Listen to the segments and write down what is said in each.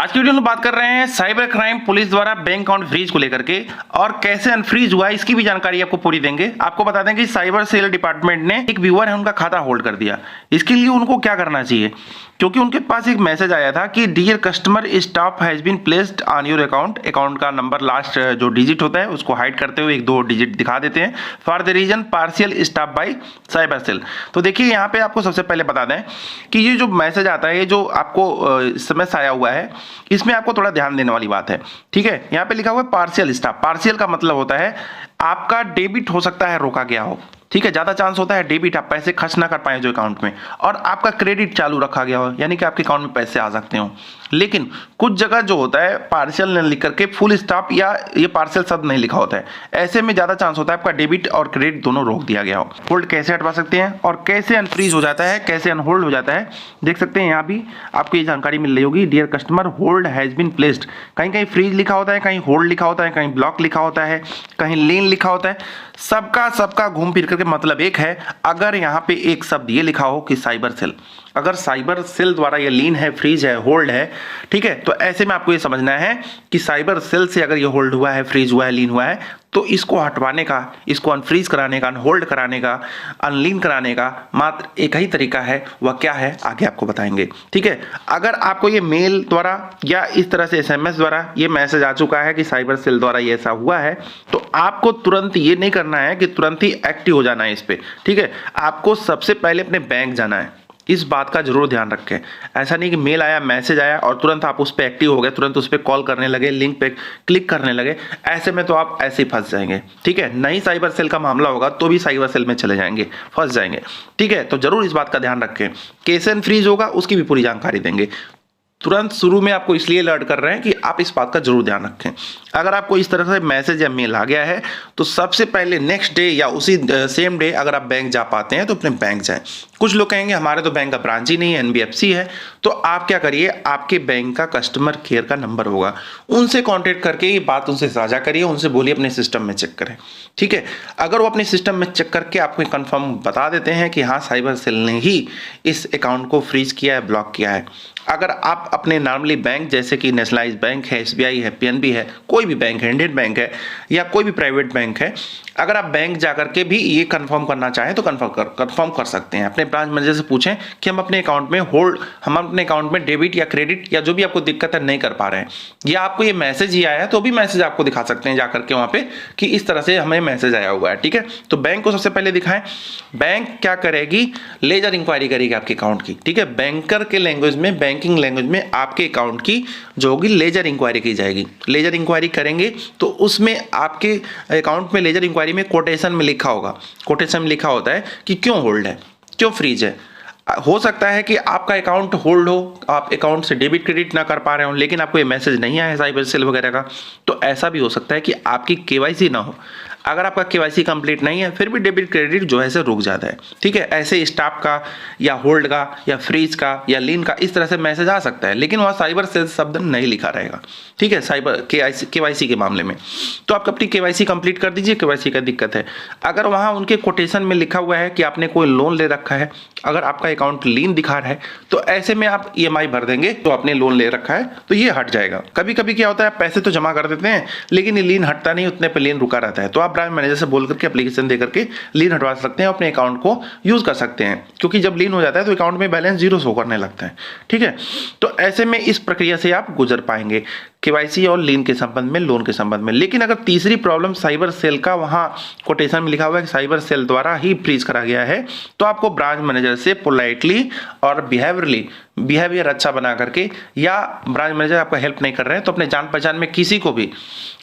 आज की वीडियो में बात कर रहे हैं साइबर क्राइम पुलिस द्वारा बैंक अकाउंट फ्रीज को लेकर के और कैसे अनफ्रीज हुआ इसकी भी जानकारी आपको पूरी देंगे। आपको बता दें कि साइबर सेल डिपार्टमेंट ने एक व्यूअर है उनका खाता होल्ड कर दिया। इसके लिए उनको क्या करना चाहिए, क्योंकि उनके पास एक मैसेज आया था कि dear customer staff has been placed on your account. Account का नंबर लास्ट जो डिजिट होता है उसको हाइड करते हुए एक दो डिजिट दिखा देते हैं for the reason partial staff by cyber cell. तो देखिए यहाँ पे आपको सबसे पहले बता दें कि ये जो मैसेज आता है, ये जो आपको इस समय आया हुआ है, इसमें आपको थोड़ा ध्यान देने वाली बात है। ठीक है, यहाँ पे लिखा हुआ है पार्शियल स्टाफ। पार्शियल का मतलब होता है आपका डेबिट हो सकता है रोका गया हो। ठीक है, ज्यादा चांस होता है डेबिट आप पैसे खर्च ना कर पाए जो अकाउंट में, और आपका क्रेडिट चालू रखा गया हो, यानी कि आपके अकाउंट में पैसे आ सकते हो। लेकिन कुछ जगह जो होता है पार्शियल नहीं लिख करके फुल स्टॉप या ये पार्शियल शब्द नहीं लिखा होता है, ऐसे में ज्यादा चांस होता है आपका डेबिट और क्रेडिट दोनों रोक दिया गया हो। होल्ड कैसे हटवा सकते हैं और कैसे अनफ्रीज हो जाता है, कैसे अनहोल्ड हो जाता है, देख सकते हैं यहाँ भी आपको ये जानकारी मिल रही होगी। Dear customer hold has been placed, कहीं कहीं फ्रीज लिखा होता है, कहीं होल्ड लिखा होता है, कहीं ब्लॉक लिखा होता है, कहीं लीन लिखा होता है। सबका घूम फिर करके मतलब एक है। अगर यहाँ पे एक शब्द ये लिखा हो कि साइबर सेल, अगर साइबर सेल द्वारा ये लीन है, फ्रीज है, होल्ड है, ठीक है, तो ऐसे में आपको ये समझना है कि साइबर सेल से अगर ये होल्ड हुआ है, फ्रीज हुआ है, लीन हुआ है, तो इसको हटवाने का, इसको अनफ्रीज कराने का, अनहोल्ड कराने का, अनलीन कराने का मात्र एक ही तरीका है। वह क्या है आगे आपको बताएंगे। ठीक है, अगर आपको ये मेल द्वारा या इस तरह से एसएमएस द्वारा ये मैसेज आ चुका है कि साइबर सेल द्वारा ये ऐसा हुआ है, तो आपको तुरंत ये नहीं करना है कि तुरंत ही एक्टिव हो जाना है इस पे। ठीक है, आपको सबसे पहले अपने बैंक जाना है, इस बात का जरूर ध्यान रखें। ऐसा नहीं कि मेल आया, मैसेज आया और तुरंत आप उस पर एक्टिव हो गए, तुरंत उस पर कॉल करने लगे, लिंक पे क्लिक करने लगे, ऐसे में तो आप ऐसे ही फंस जाएंगे। ठीक है, नहीं साइबर सेल का मामला होगा तो भी साइबर सेल में चले जाएंगे, फंस जाएंगे। ठीक है, तो जरूर इस बात का ध्यान रखें। कैसे अनफ्रीज होगा उसकी भी पूरी जानकारी देंगे। तुरंत शुरू में आपको इसलिए अलर्ट कर रहे हैं कि आप इस बात का जरूर ध्यान रखें। अगर आपको इस तरह से मैसेज या मेल आ गया है तो सबसे पहले नेक्स्ट डे या उसी सेम डे अगर आप बैंक जा पाते हैं तो अपने बैंक जाएं। कुछ लोग कहेंगे हमारे तो बैंक का ब्रांच ही नहीं है, एनबीएफसी है, तो आप क्या करिए, आपके बैंक का कस्टमर केयर का नंबर होगा, उनसे कॉन्टेक्ट करके ये बात उनसे साझा करिए, उनसे बोलिए अपने सिस्टम में चेक करें। ठीक है, अगर वो अपने सिस्टम में चेक करके आपको कंफर्म बता देते हैं कि हाँ साइबर सेल ने ही इस अकाउंट को फ्रीज किया है, ब्लॉक किया है, अगर आप अपने नॉर्मली बैंक जैसे कि नेशनलाइज बैंक है, एसबीआई है, पीएनबी है, कोई भी बैंक है, इंडियन बैंक है या कोई भी प्राइवेट बैंक है, अगर आप बैंक जाकर के भी ये कंफर्म करना चाहें तो कंफर्म कर सकते हैं। अपने ब्रांच मैनेजर से पूछें कि हम अपने अकाउंट में हम अपने अकाउंट में डेबिट या क्रेडिट या जो भी आपको दिक्कत है नहीं कर पा रहे हैं, या आपको ये मैसेज ही आया है तो भी मैसेज आपको दिखा सकते हैं जाकर के वहां पे कि इस तरह से हमें मैसेज आया हुआ है। ठीक है, तो बैंक को सबसे पहले दिखाएं। बैंक क्या करेगी, लेजर इंक्वायरी करेगी आपके अकाउंट की। ठीक है, बैंकर के लैंग्वेज में, बैंकिंग लैंग्वेज में आपके अकाउंट की जो होगी लेजर इंक्वायरी की जाएगी। लेजर इंक्वायरी करेंगे तो उसमें आपके अकाउंट में लेजर इंक्वायरी में कोटेशन में लिखा होगा, कोटेशन में लिखा होता है कि क्यों होल्ड है, क्यों फ्रीज है। हो सकता है कि आपका अकाउंट होल्ड हो, आप अकाउंट से डेबिट क्रेडिट ना कर पा रहे हो, लेकिन आपको ये मैसेज नहीं आया है साइबर सेल वगैरह का, तो ऐसा भी हो सकता है कि आपकी केवाईसी ना हो। अगर आपका केवाईसी कंप्लीट नहीं है फिर भी डेबिट क्रेडिट जो है से रुक जाता है। ठीक है, ऐसे स्टाफ का या होल्ड का या फ्रीज का या लीन का इस तरह से मैसेज आ सकता है, लेकिन वहाँ साइबर सेल शब्द नहीं लिखा रहेगा। ठीक है, साइबर केवाईसी के मामले में तो आप अपनी केवाईसी कंप्लीट कर दीजिए, केवाईसी का दिक्कत है। अगर वहाँ उनके कोटेशन में लिखा हुआ है कि आपने कोई लोन ले रखा है, अगर आपका अकाउंट लीन दिखा रहा है तो ऐसे में आप ईएमआई भर देंगे, तो आपने लोन ले रखा है तो ये हट जाएगा। कभी कभी क्या होता है, पैसे तो जमा कर देते हैं लेकिन ये लीन हटता नहीं, उतने पे लीन रुका रहता है, तो आप ब्रांच मैनेजर से बोल करके एप्लीकेशन दे करके लीन हटवा सकते हैं, अपने अकाउंट को यूज कर सकते हैं, क्योंकि जब लीन हो जाता है तो अकाउंट में बैलेंस जीरो शो करने लगता है। ठीक है, तो ऐसे में इस प्रक्रिया से आप गुजर पाएंगे केवाईसी और लीन के संबंध में, लोन के संबंध में। लेकिन अगर तीसरी प्रॉब्लम साइबर सेल का, वहां कोटेशन में लिखा हुआ है कि साइबर सेल द्वारा ही फ्रीज करा गया है, तो आपको ब्रांच मैनेजर से पोलाइटली और बिहेवियर अच्छा बना करके, या ब्रांच मैनेजर आपका हेल्प नहीं कर रहे हैं तो अपने जान पहचान में किसी को भी,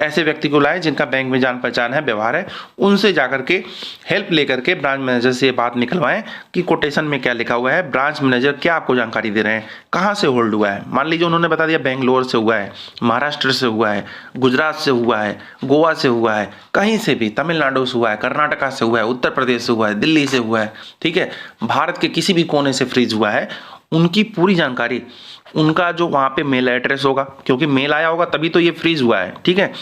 ऐसे व्यक्ति को लाएं जिनका बैंक में जान पहचान है, व्यवहार है, उनसे जाकर के हेल्प लेकर के ब्रांच मैनेजर से ये बात निकलवाएं कि कोटेशन में क्या लिखा हुआ है, ब्रांच मैनेजर क्या आपको जानकारी दे रहे हैं, कहाँ से होल्ड हुआ है। मान लीजिए उन्होंने बता दिया बेंगलोर से हुआ है, महाराष्ट्र से हुआ है, गुजरात से हुआ है, गोवा से हुआ है, कहीं से भी, तमिलनाडु से हुआ है, कर्नाटका से हुआ है, उत्तर प्रदेश से हुआ है, दिल्ली से हुआ है, ठीक है, भारत के किसी भी कोने से फ्रीज हुआ है, उनकी पूरी जानकारी, उनका जो वहां पे मेल एड्रेस होगा, क्योंकि मेल आया होगा तभी तो ये फ्रीज हुआ है। ठीक है,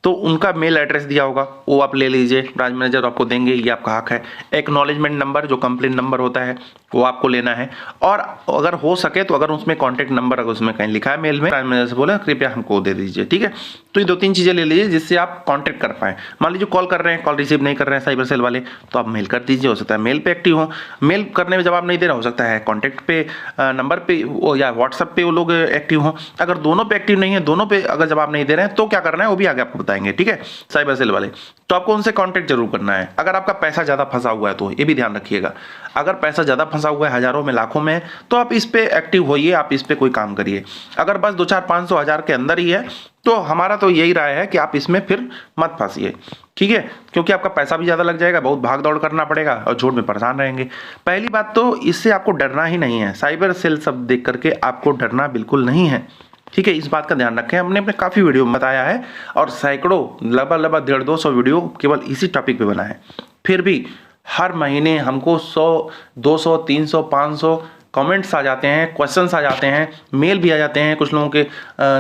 तो उनका मेल एड्रेस दिया होगा, वो आप ले लीजिए, ब्रांच मैनेजर आपको देंगे, ये आपका हक है। एक्नॉलेजमेंट नंबर जो कंप्लेंट नंबर होता है वो आपको लेना है, और अगर हो सके तो अगर उसमें कॉन्टैक्ट नंबर अगर उसमें कहीं लिखा है मेल में, ब्रांच मैनेजर से बोले कृपया हमको दे दीजिए, ठीक है। तो ये 2-3 चीज़ें ले लीजिए जिससे आप कॉन्टैक्ट कर पाएँ। मान लीजिए कॉल कर रहे हैं, कॉल रिसीव नहीं कर रहे हैं साइबर सेल वाले, तो आप मेल कर दीजिए, हो सकता है मेल पे एक्टिव हो, मेल करने में जवाब नहीं दे रहा, हो सकता है कॉन्टैक्ट पे नंबर पे या व्हाट्सएप पे वो लोग एक्टिव हों। अगर दोनों पे एक्टिव नहीं है, दोनों पे अगर जवाब नहीं दे रहे हैं तो क्या करना है वो भी आगे आपको बताएंगे, ठीक है, साइबर सेल वाले। तो आपको उनसे कांटेक्ट जरूर करना है। अगर आपका पैसा ज़्यादा फंसा हुआ है तो ये भी ध्यान रखिएगा, अगर पैसा ज़्यादा फंसा हुआ है, हज़ारों में लाखों में, तो आप इस पे एक्टिव होइए, आप इस पे कोई काम करिए। अगर बस 2-4-500-1000 के अंदर ही है तो हमारा तो यही राय है कि आप इसमें फिर मत फंसिए, ठीक है, क्योंकि आपका पैसा भी ज़्यादा लग जाएगा, बहुत भाग दौड़ करना पड़ेगा और झूठ में परेशान रहेंगे। पहली बात तो इससे आपको डरना ही नहीं है, साइबर सेल शब्द देख करके आपको डरना बिल्कुल नहीं है, ठीक है, इस बात का ध्यान रखें। हमने अपने काफ़ी वीडियो में बताया है और सैकड़ों लगभग 150-200 वीडियो केवल इसी टॉपिक पे बना है। फिर भी हर महीने हमको 100, 200, 300, 500 कमेंट्स आ जाते हैं, क्वेश्चंस आ जाते हैं, मेल भी आ जाते हैं, कुछ लोगों के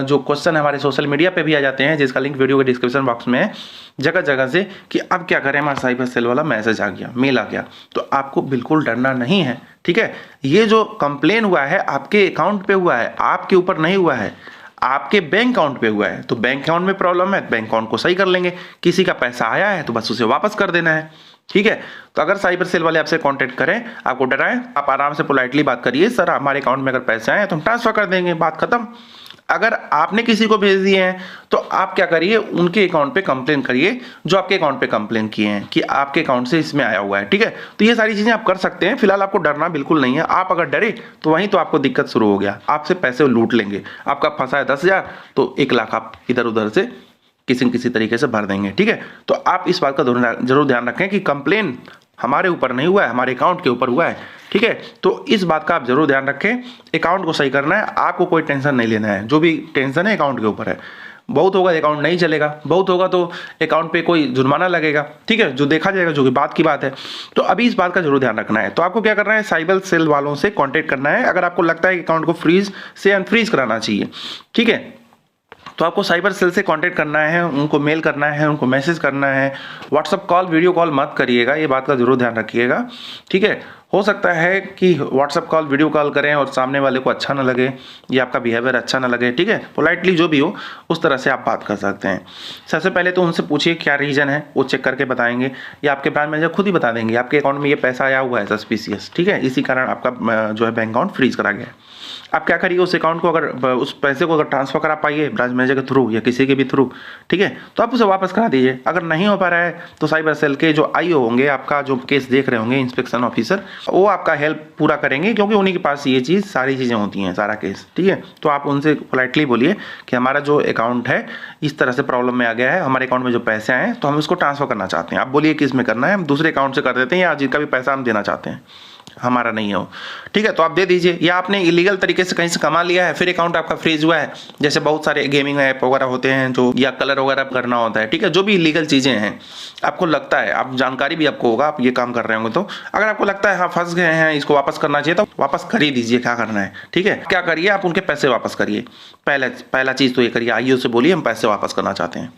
जो क्वेश्चन हमारे सोशल मीडिया पे भी आ जाते हैं, जिसका लिंक वीडियो के डिस्क्रिप्शन बॉक्स में है, जगह जगह से कि अब क्या करें, हमारा साइबर सेल वाला मैसेज आ गया, मेल आ गया। तो आपको बिल्कुल डरना नहीं है, ठीक है। ये जो कंप्लेन हुआ है आपके अकाउंट पे हुआ है, आपके ऊपर नहीं हुआ है, आपके बैंक अकाउंट पे हुआ है। तो बैंक अकाउंट में प्रॉब्लम है, बैंक अकाउंट को सही कर लेंगे। किसी का पैसा आया है तो बस उसे वापस कर देना है, ठीक है। तो अगर साइबर सेल वाले आपसे कांटेक्ट करें, आपको डराएं, आप आराम से पोलाइटली बात करिए, सर हमारे अकाउंट में अगर पैसे आए तो हम ट्रांसफर कर देंगे, बात खत्म। अगर आपने किसी को भेज दिए हैं तो आप क्या करिए, उनके अकाउंट पे कंप्लेन करिए जो आपके अकाउंट पे कंप्लेन किए हैं कि आपके अकाउंट से इसमें आया हुआ है, ठीक है। तो ये सारी चीजें आप कर सकते हैं, फिलहाल आपको डरना बिल्कुल नहीं है। आप अगर डरे तो वहीं तो आपको दिक्कत शुरू हो गया, आपसे पैसे लूट लेंगे। आपका फंसा है 10,000 तो 1 लाख आप इधर उधर से किसी न किसी तरीके से भर देंगे, ठीक है। तो आप इस बात का जरूर ध्यान रखें कि कंप्लेन हमारे ऊपर नहीं हुआ है, हमारे अकाउंट के ऊपर हुआ है, ठीक है। तो इस बात का आप जरूर ध्यान रखें, अकाउंट को सही करना है, आपको कोई टेंशन नहीं लेना है। जो भी टेंशन है अकाउंट के ऊपर है, बहुत होगा अकाउंट नहीं चलेगा, बहुत होगा तो अकाउंट पे कोई जुर्माना लगेगा, ठीक है, जो देखा जाएगा, जो कि बात की बात है। तो अभी इस बात का जरूर ध्यान रखना है। तो आपको क्या करना है, साइबर सेल वालों से कांटेक्ट करना है अगर आपको लगता है कि अकाउंट को फ्रीज से अनफ्रीज कराना चाहिए, ठीक है। तो आपको साइबर सेल से कांटेक्ट करना है, उनको मेल करना है, उनको मैसेज करना है, व्हाट्सअप कॉल वीडियो कॉल मत करिएगा, ये बात का जरूर ध्यान रखिएगा, ठीक है। हो सकता है कि व्हाट्सअप कॉल वीडियो कॉल करें और सामने वाले को अच्छा ना लगे या आपका बिहेवियर अच्छा ना लगे, ठीक है। पोलाइटली जो भी हो उस तरह से आप बात कर सकते हैं। सबसे पहले तो उनसे पूछिए क्या रीज़न है, वो चेक करके बताएंगे या आपके ब्रांच मैनेजर खुद ही बता देंगे आपके अकाउंट में ये पैसा आया हुआ है सस्पिशियस, ठीक है, इसी कारण आपका जो है बैंक अकाउंट फ्रीज करा गया है। आप क्या करिए, उस अकाउंट को अगर उस पैसे को अगर ट्रांसफर करा पाइए ब्रांच मैनेजर के थ्रू या किसी के भी थ्रू, ठीक है, तो आप उसे वापस करा दीजिए। अगर नहीं हो पा रहा है तो साइबर सेल के जो आईओ होंगे, आपका जो केस देख रहे होंगे, इंस्पेक्शन ऑफिसर, वो आपका हेल्प पूरा करेंगे, क्योंकि उन्हीं के पास ये चीज़ सारी चीज़ें होती हैं, सारा केस, ठीक है। तो आप उनसे पोलाइटली बोलिए कि हमारा जो अकाउंट है इस तरह से प्रॉब्लम में आ गया है, हमारे अकाउंट में जो पैसे आए हैं तो हम इसको ट्रांसफर करना चाहते हैं। आप बोलिए कि इसमें करना है, हम दूसरे अकाउंट से कर देते हैं या जिनका भी पैसा हम देना चाहते हैं हमारा नहीं हो, ठीक है, तो आप दे दीजिए। या आपने इलीगल तरीके से कहीं से कमा लिया है फिर अकाउंट आपका फ्रीज हुआ है, जैसे बहुत सारे गेमिंग ऐप वगैरह होते हैं जो, या कलर वगैरह करना होता है, ठीक है, जो भी इलीगल चीज़ें हैं, आपको लगता है, आप जानकारी भी आपको होगा, आप ये काम कर रहे होंगे, तो अगर आपको लगता है हाँ फंस गए हैं, इसको वापस करना चाहिए, तो वापस कर ही दीजिए, क्या करना है, ठीक है। क्या करिए, आप उनके पैसे वापस करिए। पहला चीज़ तो ये करिए, आईओ से बोलिए हम पैसे वापस करना चाहते हैं।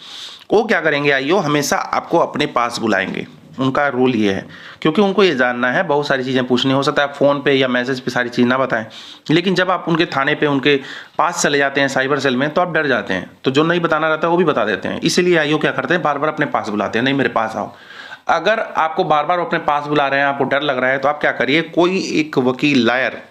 वो क्या करेंगे, आईओ हमेशा आपको अपने पास बुलाएंगे, उनका रूल ये है, क्योंकि उनको ये जानना है, बहुत सारी चीज़ें पूछनी, हो सकता है आप फ़ोन पे या मैसेज पे सारी चीज़ ना बताएं, लेकिन जब आप उनके थाने पे उनके पास चले जाते हैं साइबर सेल में, तो आप डर जाते हैं, तो जो नहीं बताना रहता है वो भी बता देते हैं। इसीलिए आईओ क्या करते हैं, बार बार अपने पास बुलाते हैं, नहीं मेरे पास आओ। अगर आपको बार बार अपने पास बुला रहे हैं, आपको डर लग रहा है, तो आप क्या करिए, कोई एक वकील, लायर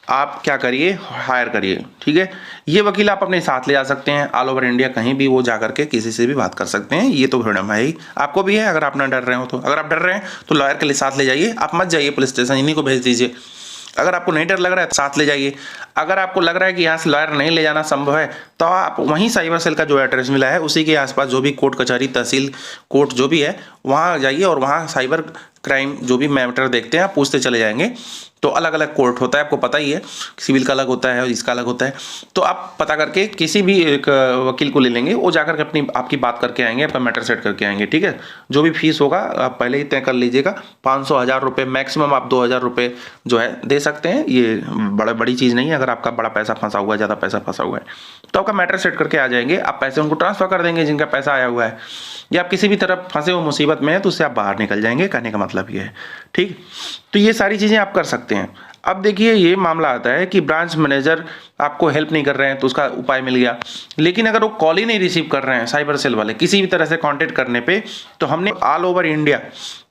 आप क्या करिए, हायर करिए, ठीक है। ये वकील आप अपने साथ ले जा सकते हैं, ऑल ओवर इंडिया कहीं भी वो जा करके किसी से भी बात कर सकते हैं, ये तो फ्रीडम है ही, आपको भी है। अगर आप ना डर रहे हो तो, अगर आप डर रहे हैं तो लॉयर के लिए साथ ले जाइए, आप मत जाइए पुलिस स्टेशन, इन्हीं को भेज दीजिए। अगर आपको नहीं डर लग रहा है तो साथ ले जाइए। अगर आपको लग रहा है कि यहाँ से लॉयर नहीं ले जाना संभव है, तो आप वहीं साइबर सेल का जो एड्रेस मिला है उसी के आसपास जो भी कोर्ट कचहरी तहसील कोर्ट जो भी है वहाँ जाइए, और वहाँ साइबर क्राइम जो भी मैटर देखते हैं आप पूछते चले जाएंगे। तो अलग अलग कोर्ट होता है, आपको पता ही है, सिविल का अलग होता है और इसका अलग होता है। तो आप पता करके किसी भी एक वकील को ले लेंगे, वो जाकर के अपनी आपकी बात करके आएंगे, आपका मैटर सेट करके आएंगे, ठीक है। जो भी फीस होगा आप पहले ही तय कर लीजिएगा, 500 1000 रुपये, मैक्सिमम आप 2000 रुपये जो है दे सकते हैं। ये बड़ी चीज़ नहीं है। अगर अगर आपका बड़ा पैसा फंसा हुआ है, ज़्यादा पैसा फंसा हुआ है, तो आपका मैटर सेट करके आ जाएंगे, आप पैसे उनको ट्रांसफर कर देंगे जिनका पैसा आया हुआ है, या आप किसी भी तरफ फंसे हो मुसीबत में है तो उससे आप बाहर निकल जाएंगे, कहने का मतलब ये है। ठीक, तो ये सारी चीज़ें आप कर सकते हैं। अब देखिए ये मामला आता है कि ब्रांच मैनेजर आपको हेल्प नहीं कर रहे हैं तो उसका उपाय मिल गया, लेकिन अगर वो कॉल ही नहीं रिसीव कर रहे हैं साइबर सेल वाले किसी भी तरह से कांटेक्ट करने पे, तो हमने ऑल ओवर इंडिया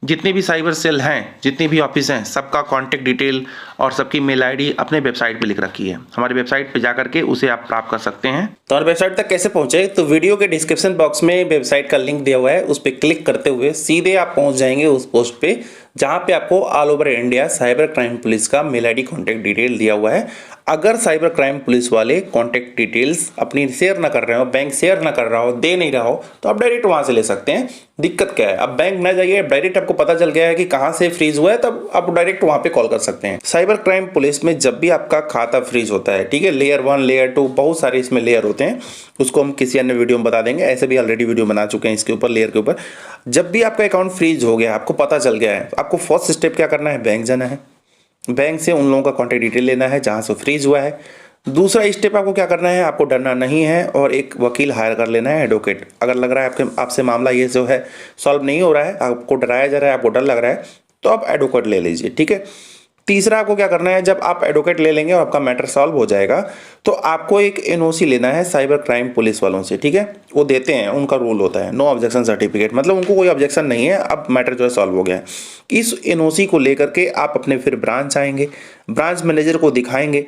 जितने भी साइबर सेल हैं, जितने भी ऑफिस हैं, सबका कांटेक्ट डिटेल और सबकी मेल आईडी अपने वेबसाइट पे लिख रखी है। हमारी वेबसाइट पे जाकर के उसे आप प्राप्त कर सकते हैं। तो हमारे वेबसाइट तक कैसे पहुंचे, तो वीडियो के डिस्क्रिप्शन बॉक्स में वेबसाइट का लिंक दिया हुआ है, उस पर क्लिक करते हुए सीधे आप पहुंच जाएंगे उस पोस्ट पे जहां पे आपको all over India cyber crime police का मेल आईडी कॉन्टैक्ट डिटेल दिया हुआ है। अगर साइबर क्राइम पुलिस वाले कॉन्टैक्ट डिटेल्स अपनी शेयर ना कर रहे हो, बैंक शेयर ना कर रहा हो, दे नहीं रहा हो, तो आप डायरेक्ट वहां से ले सकते हैं। दिक्कत क्या है, अब बैंक ना जाइए, डायरेक्ट आपको पता चल गया है कि कहां से फ्रीज हुआ है, तब आप डायरेक्ट वहां पे कॉल कर सकते हैं। साइबर क्राइम पुलिस में जब भी आपका खाता फ्रीज होता है, ठीक है, लेयर 1 लेयर 2 बहुत सारे इसमें लेयर होते हैं, उसको हम किसी अन्य वीडियो में बता देंगे, ऐसे भी ऑलरेडी वीडियो बना चुके हैं इसके ऊपर लेयर के ऊपर। जब भी आपका अकाउंट फ्रीज हो गया, आपको पता चल गया है, आपको फर्स्ट स्टेप क्या करना है, बैंक जाना है, बैंक से उन लोगों का कॉन्टैक्ट डिटेल लेना है जहां से फ्रीज हुआ है। दूसरा स्टेप आपको क्या करना है, आपको डरना नहीं है और एक वकील हायर कर लेना है, एडवोकेट। अगर लग रहा है आपसे मामला ये जो है सॉल्व नहीं हो रहा है, आपको डराया जा रहा है, आपको डर लग रहा है, तो आप एडवोकेट ले लीजिए, ठीक है। तीसरा आपको क्या करना है, जब आप एडवोकेट ले लेंगे और आपका मैटर सॉल्व हो जाएगा, तो आपको एक एनओसी लेना है साइबर क्राइम पुलिस वालों से, ठीक है। वो देते हैं, उनका रूल होता है नो ऑब्जेक्शन सर्टिफिकेट, मतलब उनको कोई ऑब्जेक्शन नहीं है, अब मैटर जो है सॉल्व हो गया है। इस एनओसी को लेकर के आप अपने फिर ब्रांच आएंगे, ब्रांच मैनेजर को दिखाएंगे,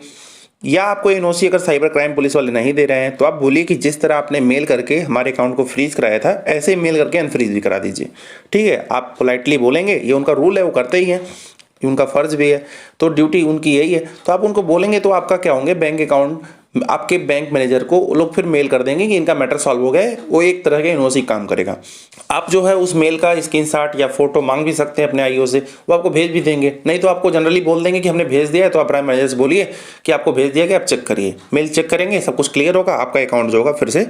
या आपको एनओसी अगर साइबर क्राइम पुलिस वाले नहीं दे रहे हैं तो आप बोलिए कि जिस तरह आपने मेल करके हमारे अकाउंट को फ्रीज कराया था, ऐसे ही मेल करके अनफ्रीज भी करा दीजिए, ठीक है। आप पोलाइटली बोलेंगे, ये उनका रूल है, वो करते ही हैं, उनका फर्ज भी है, तो ड्यूटी उनकी यही है। तो आप उनको बोलेंगे तो आपका क्या होंगे, बैंक अकाउंट आपके बैंक मैनेजर को लोग फिर मेल कर देंगे कि इनका मैटर सॉल्व हो गया है, वो एक तरह के एनओसी काम करेगा। आप जो है उस मेल का स्क्रीनशॉट या फोटो मांग भी सकते हैं अपने आईओ से, वो आपको भेज भी देंगे। नहीं तो आपको जनरली बोल देंगे कि हमने भेज दिया है, तो आप प्राइम मैनेजर से बोलिए कि आपको भेज दिया गया, आप चेक करिए। मेल चेक करेंगे, सब कुछ क्लियर होगा, आपका अकाउंट जो होगा फिर से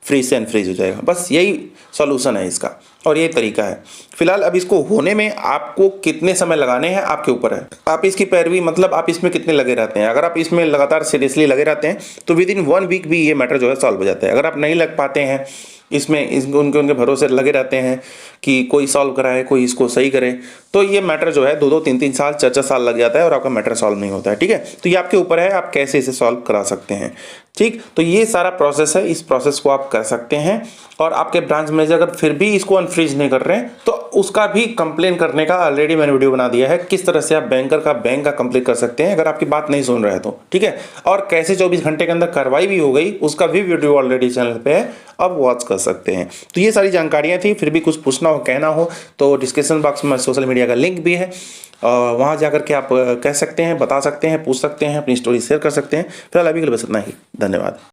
फ्रीज से अनफ्रीज हो जाएगा। बस यही सॉल्यूशन है इसका और ये तरीका है। फिलहाल अब इसको होने में आपको कितने समय लगाने हैं आपके ऊपर है, आप इसकी पैरवी, मतलब आप इसमें कितने लगे रहते हैं। अगर आप इसमें लगातार सीरियसली लगे रहते हैं तो विद इन 1 वीक भी ये मैटर जो है सॉल्व हो जाता है। अगर आप नहीं लग पाते हैं इसमें, उनके भरोसे लगे रहते हैं कि कोई सॉल्व कराए, कोई इसको सही करे, तो ये मैटर जो है 2-2 3-3 साल 4-4 साल लग जाता है और आपका मैटर सॉल्व नहीं होता है, ठीक है। तो ये आपके ऊपर है, आप कैसे इसे सॉल्व करा सकते हैं, ठीक। तो ये सारा प्रोसेस है, इस प्रोसेस को आप कर सकते हैं। और आपके ब्रांच मैनेजर अगर फिर भी इसको अनफ्रीज नहीं कर रहे हैं तो उसका भी कंप्लेन करने का ऑलरेडी मैंने वीडियो बना दिया है, किस तरह से आप बैंक का कंप्लेन कर सकते हैं अगर आपकी बात नहीं सुन रहे तो, ठीक है। और कैसे 24 घंटे के अंदर कार्रवाई भी हो गई, उसका भी वीडियो ऑलरेडी चैनल पे है, अब वॉच कर सकते हैं। तो ये सारी जानकारियां थी, फिर भी कुछ पूछना हो, कहना हो, तो डिस्क्रिप्शन बॉक्स में सोशल मीडिया का लिंक भी है, वहाँ जाकर के आप कह सकते हैं, बता सकते हैं, पूछ सकते हैं, अपनी स्टोरी शेयर कर सकते हैं। फिलहाल अभी के लिए बस इतना ही, धन्यवाद।